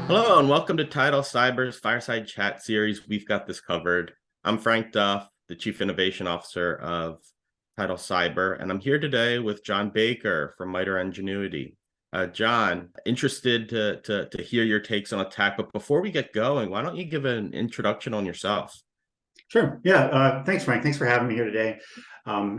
Hello and welcome to Tidal Cyber's Fireside Chat series. We've got this covered. I'm Frank Duff, the Chief Innovation Officer of Tidal Cyber, and I'm here today with John Baker from MITRE Engenuity. John, interested to hear your takes on ATT&CK, but before we get going, why don't you give an introduction on yourself? Sure. Yeah. Thanks, Frank. Thanks for having me here today.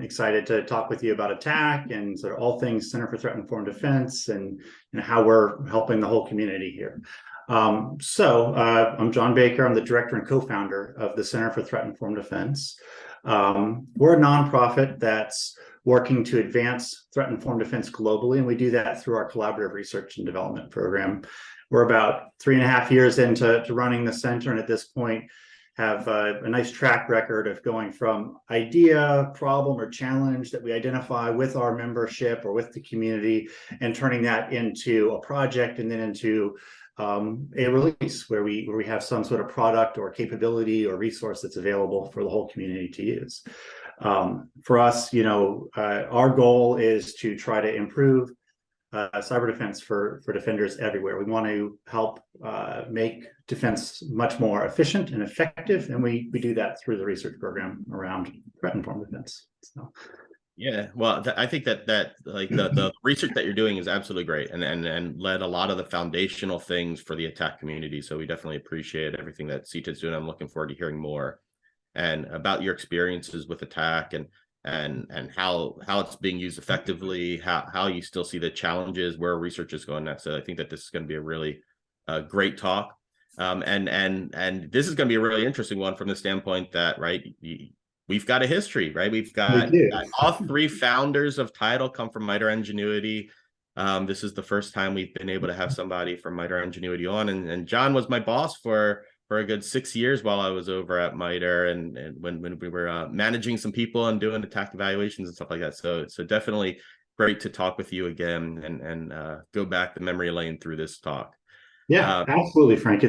Excited to talk with you about ATT&CK and sort of all things Center for Threat Informed Defense and how we're helping the whole community here. I'm John Baker. I'm the director and co-founder of the Center for Threat Informed Defense. We're a nonprofit that's working to advance threat informed defense globally, and we do that through our collaborative research and development program. We're about 3.5 years into running the center, and at this point have a nice track record of going from idea, problem, or challenge that we identify with our membership or with the community and turning that into a project and then into a release where we have some sort of product or capability or resource that's available for the whole community to use. For us, our goal is to try to improve cyber defense for defenders everywhere. We want to help make defense much more efficient and effective, and we do that through the research program around threat informed defense. So. Yeah, well, I think that like the research that you're doing is absolutely great and led a lot of the foundational things for the ATT&CK community. So we definitely appreciate everything that CTID's doing. I'm looking forward to hearing more and about your experiences with ATT&CK and how it's being used effectively, how you still see the challenges, where research is going next. So I think that this is going to be a really great talk. And this is going to be a really interesting one from the standpoint that, right, we've got a history, right? We've got all three founders of Tidal come from MITRE Engenuity. This is the first time we've been able to have somebody from MITRE Engenuity on, and John was my boss for a good 6 years while I was over at MITRE, and when we were managing some people and doing attack evaluations and stuff like that. So definitely great to talk with you again and go back the memory lane through this talk. Yeah, absolutely, Frank.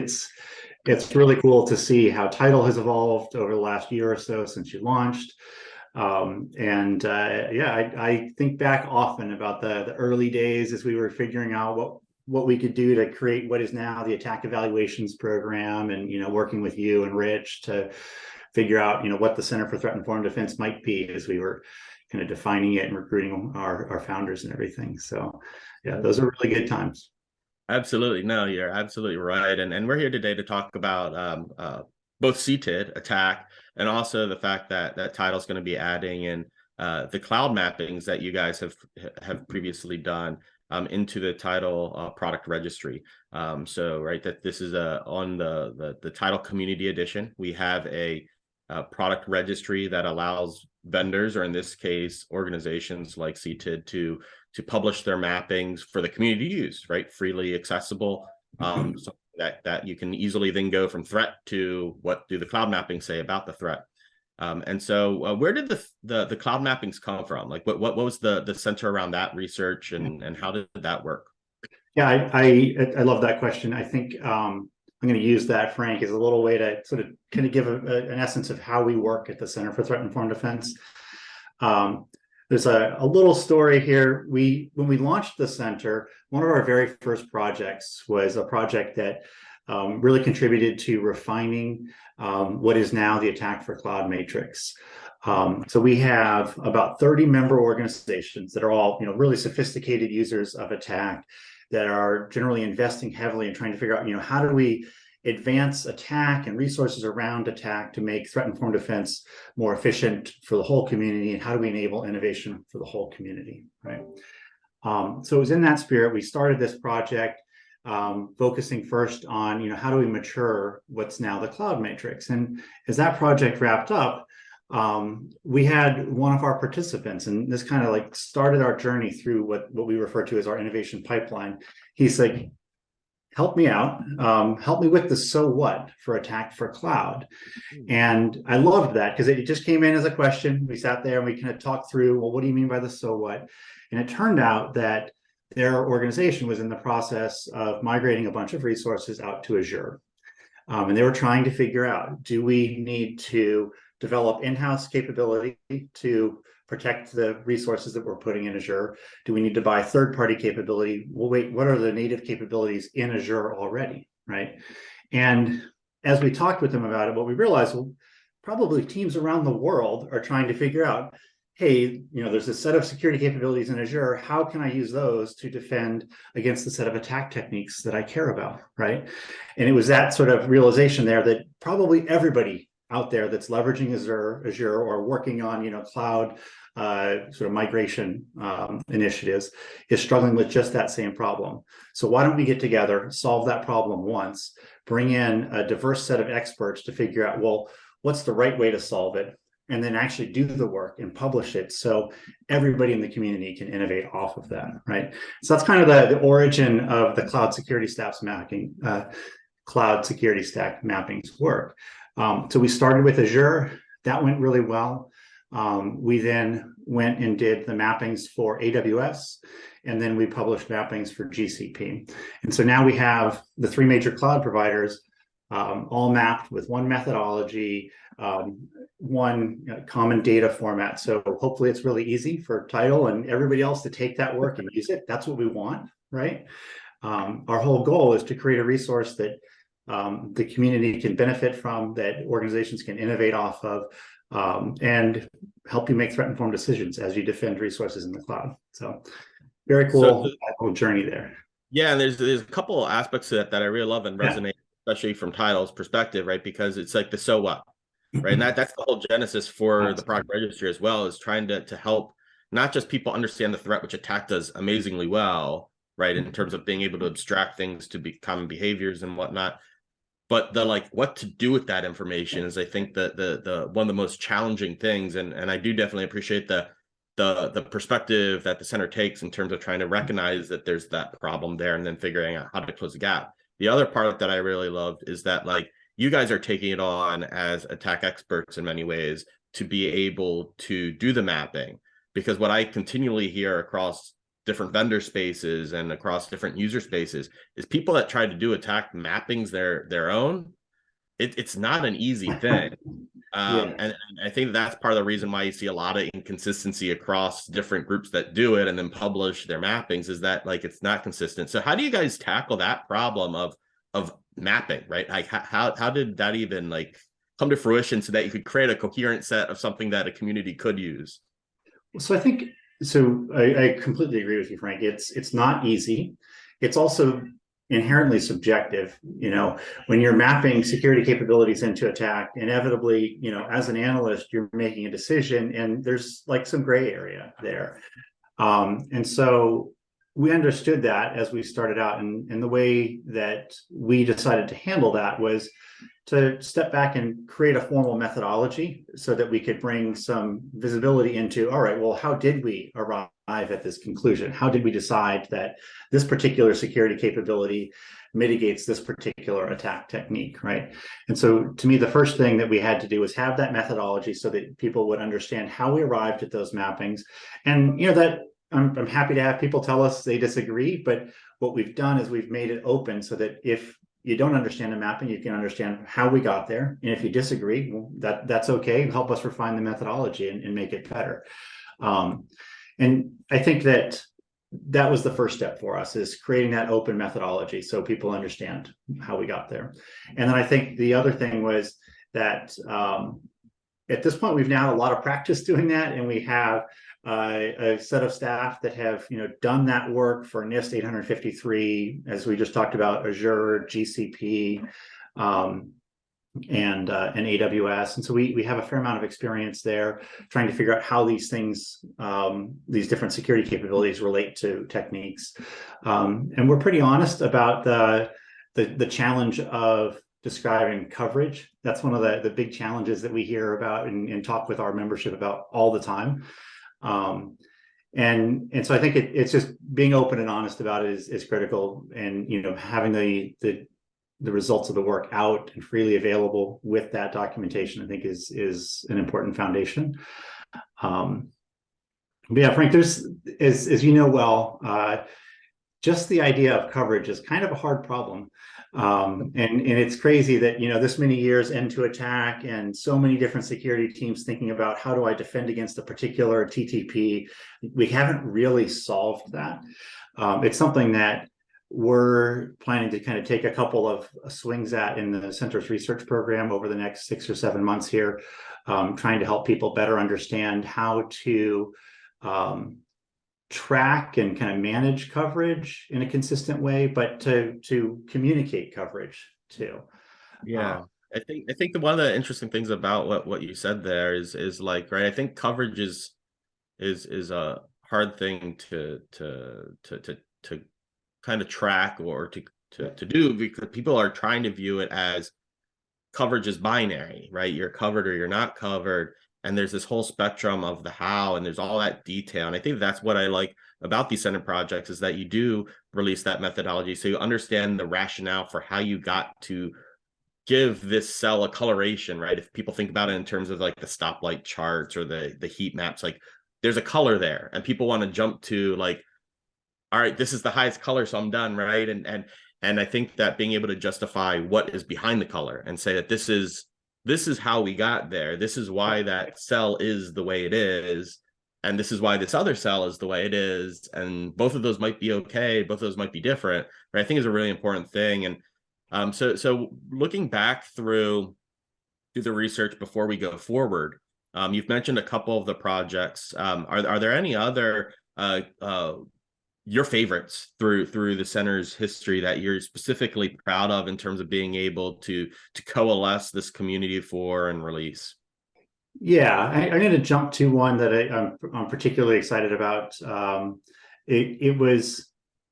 It's really cool to see how Tidal has evolved over the last year or so since you launched. I think back often about the early days as we were figuring out what we could do to create what is now the attack evaluations program, and working with you and Rich to figure out what the Center for Threat Informed Defense might be as we were kind of defining it and recruiting our founders and everything. So yeah, those are really good times. Absolutely. No, you're absolutely right. And we're here today to talk about both CTID, ATT&CK, and also the fact that Tidal's going to be adding in the cloud mappings that you guys have previously done into the Tidal Product Registry. So, right, that this is on the Tidal Community Edition. We have a product registry that allows vendors, or in this case, organizations like CTID, to publish their mappings for the community to use, right? Freely accessible, so that you can easily then go from threat to what do the cloud mappings say about the threat. So where did the cloud mappings come from? Like what was the center around that research, and how did that work? Yeah, I love that question. I think I'm going to use that, Frank, as a little way to sort of kind of give an essence of how we work at the Center for Threat Informed Defense. There's a little story here. When we launched the center, one of our very first projects was a project that really contributed to refining what is now the Attack for Cloud Matrix. So we have about 30 member organizations that are all really sophisticated users of ATT&CK that are generally investing heavily in trying to figure out how do we advance ATT&CK and resources around ATT&CK to make threat informed defense more efficient for the whole community, and how do we enable innovation for the whole community, right? So it was in that spirit we started this project, focusing first on how do we mature what's now the cloud matrix. And as that project wrapped up, we had one of our participants, and this kind of like started our journey through what we refer to as our innovation pipeline. He's like, help me out, help me with the so what for ATT&CK for cloud. And I loved that because it just came in as a question. We sat there and we kind of talked through, well, what do you mean by the so what? And it turned out that their organization was in the process of migrating a bunch of resources out to Azure. And they were trying to figure out, do we need to develop in-house capability to protect the resources that we're putting in Azure? Do we need to buy third-party capability? Well, wait, what are the native capabilities in Azure already, right? And as we talked with them about it, what we realized, well, probably teams around the world are trying to figure out, hey, there's a set of security capabilities in Azure. How can I use those to defend against the set of attack techniques that I care about, right? And it was that sort of realization there that probably everybody out there that's leveraging Azure or working on, cloud sort of migration initiatives is struggling with just that same problem. So why don't we get together, solve that problem once, bring in a diverse set of experts to figure out, well, what's the right way to solve it, and then actually do the work and publish it so everybody in the community can innovate off of that, right? So that's kind of the origin of the cloud security stack's mapping, cloud security stack mappings work. So we started with Azure. That went really well. We then went and did the mappings for AWS, and then we published mappings for GCP. And so now we have the three major cloud providers all mapped with one methodology, one common data format. So hopefully it's really easy for Tidal and everybody else to take that work and use it. That's what we want, right? Our whole goal is to create a resource that the community can benefit from, that organizations can innovate off of, and help you make threat-informed decisions as you defend resources in the cloud. So very cool whole journey there. Yeah, and there's a couple of aspects to that I really love and resonate, especially from Tidal's perspective, right? Because it's like the so what, right? And that's the whole genesis for the product registry as well, is trying to help not just people understand the threat, which Attack does amazingly well, right, in terms of being able to abstract things to be common behaviors and whatnot, but the what to do with that information is, I think, the one of the most challenging things. And I do definitely appreciate the perspective that the center takes in terms of trying to recognize that there's that problem there and then figuring out how to close the gap. The other part that I really loved is that you guys are taking it on as attack experts in many ways to be able to do the mapping, because what I continually hear across different vendor spaces and across different user spaces is people that try to do attack mappings their own. It's not an easy thing. And I think that's part of the reason why you see a lot of inconsistency across different groups that do it and then publish their mappings, is that it's not consistent. So how do you guys tackle that problem of mapping, right? How did that even come to fruition so that you could create a coherent set of something that a community could use? So I completely agree with you, Frank. It's not easy. It's also inherently subjective. When you're mapping security capabilities into Attack, inevitably, as an analyst, you're making a decision, and there's some gray area there. And so we understood that as we started out, and the way that we decided to handle that was to step back and create a formal methodology so that we could bring some visibility into, all right, well, how did we arrive at this conclusion? How did we decide that this particular security capability mitigates this particular attack technique, right? And so to me, the first thing that we had to do was have that methodology so that people would understand how we arrived at those mappings. And that I'm happy to have people tell us they disagree, but what we've done is we've made it open so that if you don't understand the mapping, you can understand how we got there. And if you disagree, well, that's okay. Help us refine the methodology and make it better. And I think that was the first step for us, is creating that open methodology so people understand how we got there. And then I think the other thing was that at this point, we've now had a lot of practice doing that, and we have a set of staff that have done that work for NIST 853, as we just talked about, Azure, GCP, and AWS. And so we have a fair amount of experience there trying to figure out how these things, these different security capabilities relate to techniques. And we're pretty honest about the challenge of describing coverage. That's one of the big challenges that we hear about and talk with our membership about all the time. And so I think it's just being open and honest about it is critical, and having the results of the work out and freely available with that documentation, I think is an important foundation. But yeah, Frank, there's as you know well, just the idea of coverage is kind of a hard problem. And it's crazy that, this many years into attack and so many different security teams thinking about how do I defend against a particular TTP, we haven't really solved that. It's something that we're planning to kind of take a couple of swings at in the center's research program over the next 6 or 7 months here, trying to help people better understand how to track and kind of manage coverage in a consistent way, but to communicate coverage too. Yeah. I think one of the interesting things about what you said there is like, right, I think coverage is a hard thing to kind of track or to do, because people are trying to view it as coverage is binary, right? You're covered or you're not covered. And there's this whole spectrum of the how, and there's all that detail. And I think that's what I like about these center projects, is that you do release that methodology. So you understand the rationale for how you got to give this cell a coloration, right? If people think about it in terms of like the stoplight charts or the heat maps, like there's a color there, and people want to jump to like, all right, this is the highest color, so I'm done, right? And I think that being able to justify what is behind the color and say that this is how we got there. This is why that cell is the way it is, and this is why this other cell is the way it is. And both of those might be okay, both of those might be different, right? I think is a really important thing. And so looking back through the research before we go forward, you've mentioned a couple of the projects. Are there any other your favorites through the center's history that you're specifically proud of in terms of being able to coalesce this community for and release? Yeah, I'm going to jump to one that I'm particularly excited about. It was,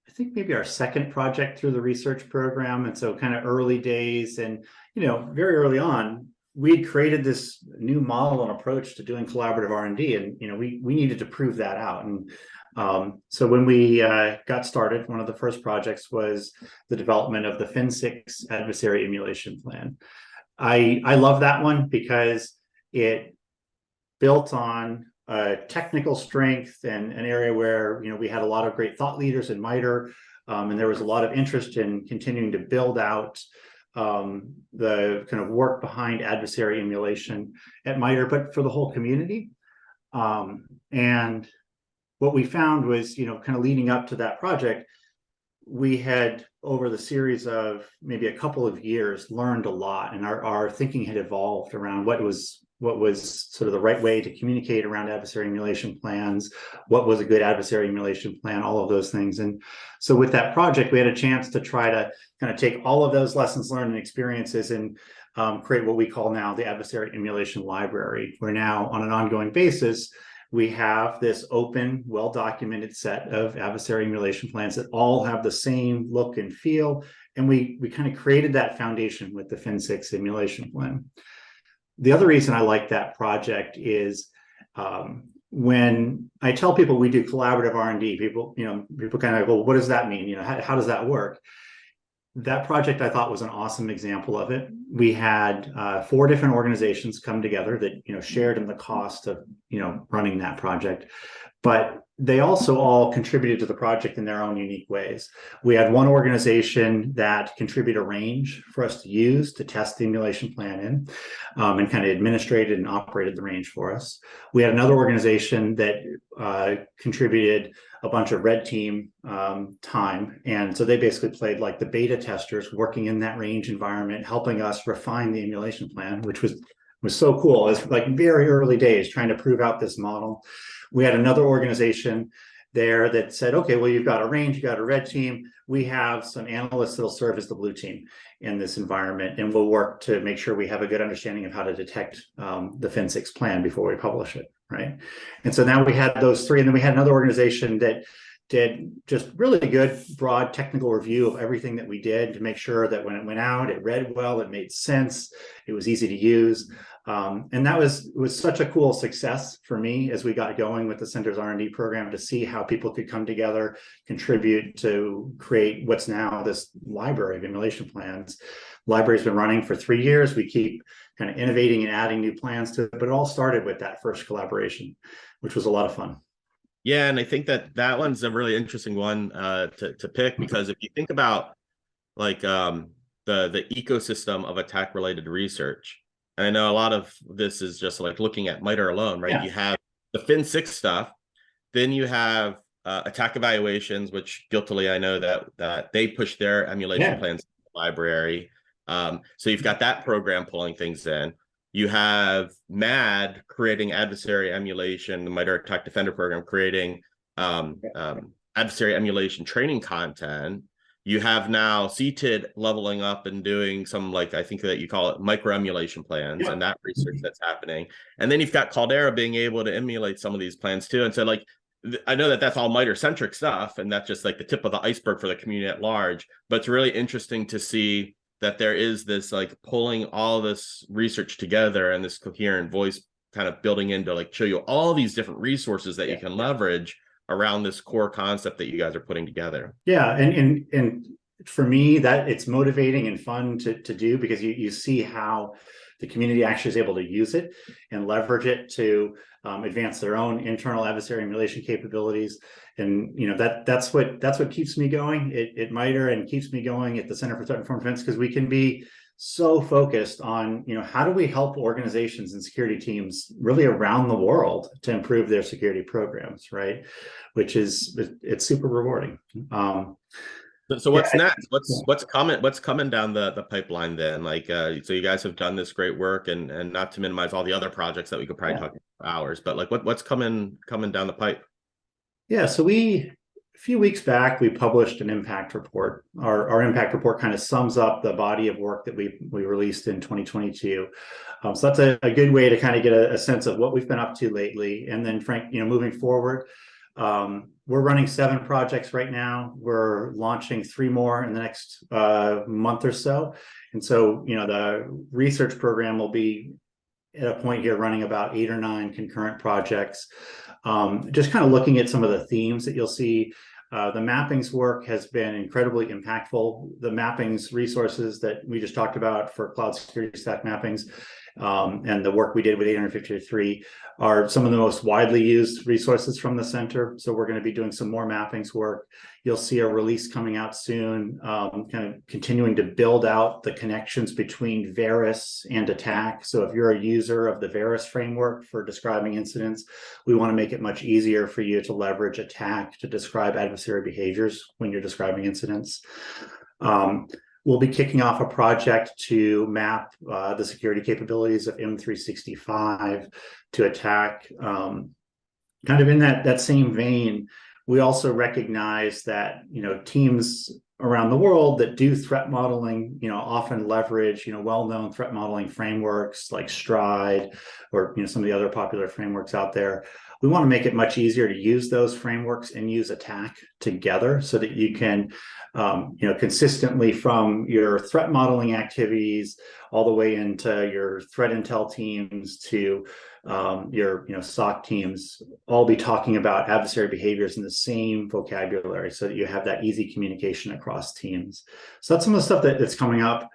I think, maybe our second project through the research program, and so kind of early days, and very early on, we had created this new model and approach to doing collaborative R&D, and we needed to prove that out. And so when we got started, one of the first projects was the development of the FIN6 adversary emulation plan. I love that one because it built on technical strength and an area where we had a lot of great thought leaders in MITRE, and there was a lot of interest in continuing to build out the kind of work behind adversary emulation at MITRE, but for the whole community. And what we found was, kind of leading up to that project, we had, over the series of maybe a couple of years, learned a lot, and our thinking had evolved around what was sort of the right way to communicate around adversary emulation plans, what was a good adversary emulation plan, all of those things. And so with that project, we had a chance to try to kind of take all of those lessons learned and experiences and create what we call now the adversary emulation library, where now on an ongoing basis, we have this open, well-documented set of adversary emulation plans that all have the same look and feel. And we kind of created that foundation with the FIN6 emulation plan. The other reason I like that project is when I tell people we do collaborative R&D, people kind of go, well, what does that mean? How does that work? That project, I thought, was an awesome example of it. We had 4 different organizations come together that shared in the cost of running that project, but they also all contributed to the project in their own unique ways. We had one organization that contributed a range for us to use to test the emulation plan in, and kind of administrated and operated the range for us. We had another organization that contributed a bunch of red team time, and so they basically played like the beta testers, working in that range environment, helping us refine the emulation plan, which was so cool. It was like very early days trying to prove out this model. We had another organization there that said, okay, well, you've got a range, you got a red team. We have some analysts that'll serve as the blue team in this environment, and we'll work to make sure we have a good understanding of how to detect the FIN6 plan before we publish it, right? And so now we had those 3, and then we had another organization that did just really good, broad technical review of everything that we did to make sure that when it went out, it read well, it made sense, it was easy to use. And that was such a cool success for me as we got going with the Center's R&D program, to see how people could come together, contribute to create what's now this library of emulation plans. Library's been running for 3 years. We keep kind of innovating and adding new plans to it, but it all started with that first collaboration, which was a lot of fun. Yeah, and I think that one's a really interesting one to pick, because if you think about like the ecosystem of attack related research. And I know a lot of this is just like looking at MITRE alone, right? Yeah. You have the Fin 6 stuff, then you have attack evaluations, which guiltily I know that they push their emulation plans in the library. So you've got that program pulling things in. You have MAD creating adversary emulation, the MITRE Attack Defender program creating adversary emulation training content. You have now CTID leveling up and doing some, like, I think that you call it micro emulation plans and that research that's happening. And then you've got Caldera being able to emulate some of these plans too. And so, like, I know that that's all MITRE centric stuff, and that's just like the tip of the iceberg for the community at large. But it's really interesting to see that there is this like pulling all this research together and this coherent voice kind of building into like show you all these different resources that you can leverage around this core concept that you guys are putting together. Yeah, and for me, that it's motivating and fun to do, because you see how the community actually is able to use it and leverage it to advance their own internal adversary emulation capabilities. And that's what keeps me going at MITRE and keeps me going at the Center for Threat Informed Defense, because we can be so focused on how do we help organizations and security teams really around the world to improve their security programs, right? Which is, it's super rewarding. So what's next? What's coming down the pipeline then? Like, so you guys have done this great work, and not to minimize all the other projects that we could probably talk about for hours, but like what's coming down the pipe? Yeah, so a few weeks back, we published an impact report. Our impact report kind of sums up the body of work that we released in 2022. So that's a good way to kind of get a sense of what we've been up to lately. And then, Frank, moving forward, we're running 7 projects right now. We're launching 3 more in the next month or so. And so, the research program will be at a point here running about 8 or 9 concurrent projects. Just kind of looking at some of the themes that you'll see. The mappings work has been incredibly impactful. The mappings resources that we just talked about for cloud security stack mappings, and the work we did with 853 are some of the most widely used resources from the center. So we're going to be doing some more mappings work. You'll see a release coming out soon, kind of continuing to build out the connections between Varus and attack. So if you're a user of the Varus framework for describing incidents, we want to make it much easier for you to leverage attack to describe adversary behaviors when you're describing incidents. We'll be kicking off a project to map the security capabilities of M365 to attack. Kind of in that same vein, we also recognize that teams around the world that do threat modeling, often leverage well-known threat modeling frameworks like Stride or some of the other popular frameworks out there. We want to make it much easier to use those frameworks and use attack together so that you can consistently, from your threat modeling activities all the way into your threat intel teams to your SOC teams, all be talking about adversary behaviors in the same vocabulary so that you have that easy communication across teams. So that's some of the stuff that's coming up,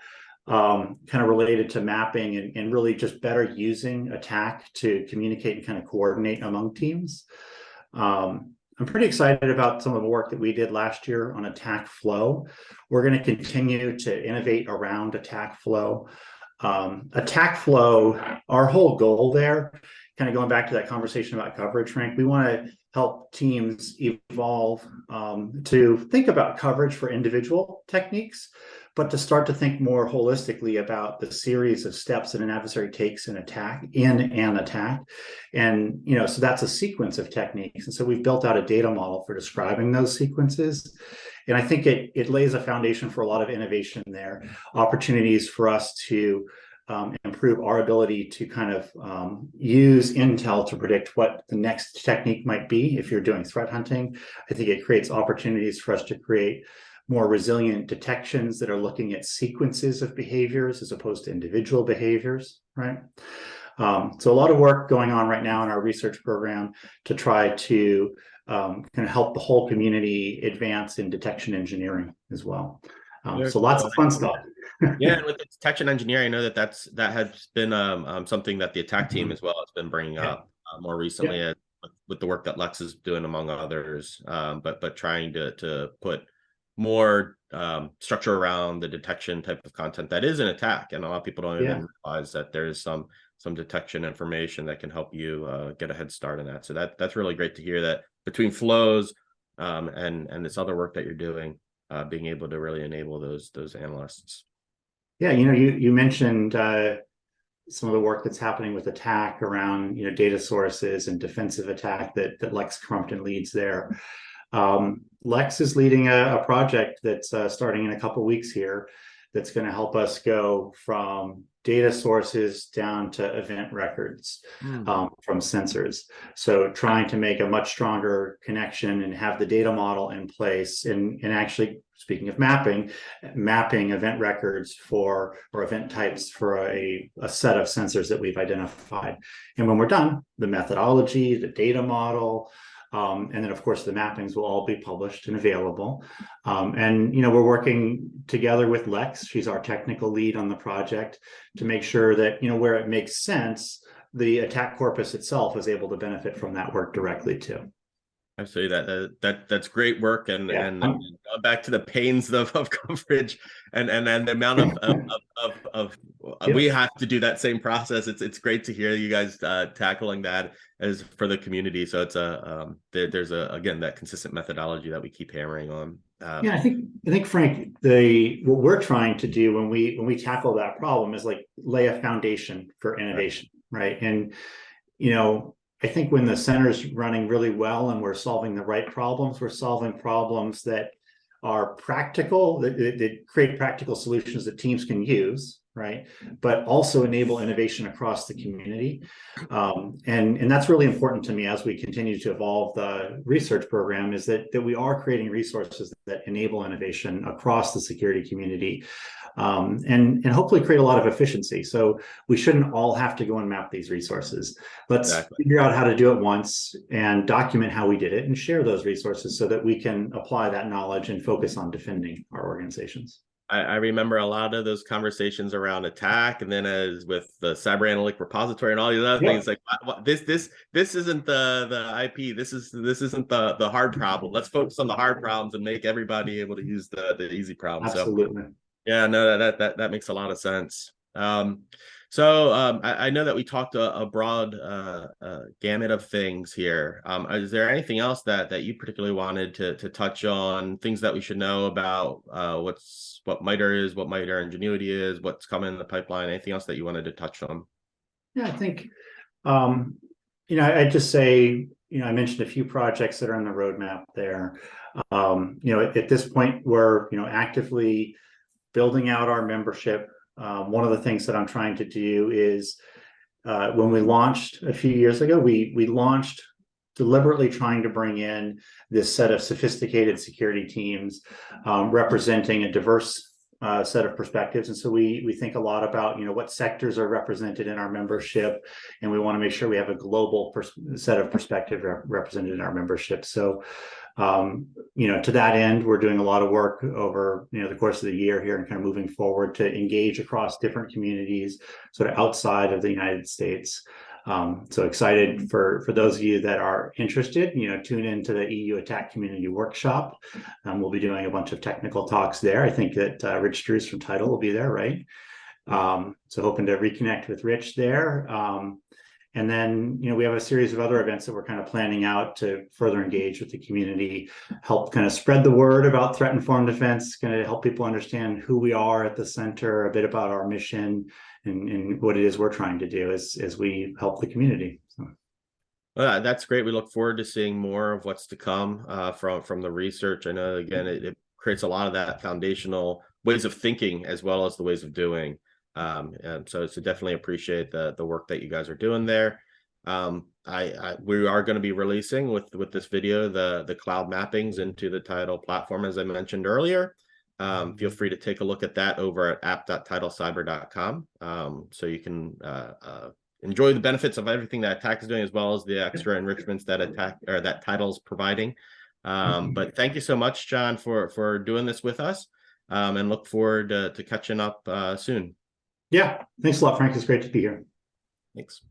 kind of related to mapping and really just better using attack to communicate and kind of coordinate among teams. I'm pretty excited about some of the work that we did last year on attack flow. We're going to continue to innovate around attack flow. Attack flow, our whole goal there, kind of going back to that conversation about coverage, Frank, we want to help teams evolve to think about coverage for individual techniques, but to start to think more holistically about the series of steps that an adversary takes in an attack. And, so that's a sequence of techniques. And so we've built out a data model for describing those sequences. And I think it lays a foundation for a lot of innovation there, opportunities for us to improve our ability to kind of use intel to predict what the next technique might be if you're doing threat hunting. I think it creates opportunities for us to create more resilient detections that are looking at sequences of behaviors as opposed to individual behaviors, right? So a lot of work going on right now in our research program to try to kind of help the whole community advance in detection engineering as well. So lots of fun stuff. Yeah, and with the detection engineering, I know that has been something that the attack team as well has been bringing up more recently with the work that Lex is doing among others, but trying to put more structure around the detection type of content that is an attack, and a lot of people don't even realize that there's some detection information that can help you get a head start on that. So that's really great to hear that between flows and this other work that you're doing, being able to really enable those analysts. Yeah, you mentioned some of the work that's happening with attack around data sources and defensive attack that Lex Crumpton leads there. Lex is leading a project that's starting in a couple weeks here that's going to help us go from data sources down to event records from sensors. So trying to make a much stronger connection and have the data model in place, and actually, speaking of mapping event records or event types for a set of sensors that we've identified. And when we're done, the methodology, the data model, and then, of course, the mappings will all be published and available. And, we're working together with Lex. She's our technical lead on the project to make sure that, where it makes sense, the attack corpus itself is able to benefit from that work directly too. Absolutely, that's great work, and back to the pains of coverage and the amount of we have to do that same process. It's great to hear you guys tackling that as for the community. So it's there's again that consistent methodology that we keep hammering on. I think Frank, what we're trying to do when we tackle that problem is like lay a foundation for innovation, right? And I think when the center's running really well and we're solving the right problems, we're solving problems that are practical, that create practical solutions that teams can use, right? But also enable innovation across the community. And that's really important to me as we continue to evolve the research program, is that we are creating resources that enable innovation across the security community. And hopefully create a lot of efficiency. So we shouldn't all have to go and map these resources. Let's figure out how to do it once and document how we did it and share those resources so that we can apply that knowledge and focus on defending our organizations. I remember a lot of those conversations around attack, and then as with the cyber analytic repository and all these other things, like this isn't the IP. This isn't the hard problem. Let's focus on the hard problems and make everybody able to use the easy problems. Absolutely. So, yeah, no, that makes a lot of sense. So I know that we talked a broad gamut of things here. Is there anything else that you particularly wanted to touch on? Things that we should know about what MITRE is, what MITRE Engenuity is, what's coming in the pipeline? Anything else that you wanted to touch on? Yeah, I think I'd just say I mentioned a few projects that are on the roadmap there. At this point, we're actively building out our membership. One of the things that I'm trying to do is when we launched a few years ago, we launched deliberately trying to bring in this set of sophisticated security teams representing a diverse set of perspectives. And so we think a lot about what sectors are represented in our membership, and we want to make sure we have a global set of perspective represented in our membership. So to that end, we're doing a lot of work over the course of the year here and kind of moving forward to engage across different communities sort of outside of the United States. So excited for those of you that are interested, tune into the EU Attack Community Workshop. We'll be doing a bunch of technical talks there. I think that Rich Drews from Tidal will be there, right? So hoping to reconnect with Rich there. And then, we have a series of other events that we're kind of planning out to further engage with the community, help kind of spread the word about threat-informed defense, kind of help people understand who we are at the center, a bit about our mission, and what it is we're trying to do as we help the community. So. Well, that's great. We look forward to seeing more of what's to come from the research. I know, again, it creates a lot of that foundational ways of thinking as well as the ways of doing. So definitely appreciate the work that you guys are doing there. We are going to be releasing with this video the cloud mappings into the Tidal platform, as I mentioned earlier. Feel free to take a look at that over at app.tidalcyber.com, so you can enjoy the benefits of everything that Attack is doing, as well as the extra enrichments that Tidal's providing. But thank you so much, John, for doing this with us, and look forward to catching up soon. Yeah, thanks a lot, Frank. It's great to be here. Thanks.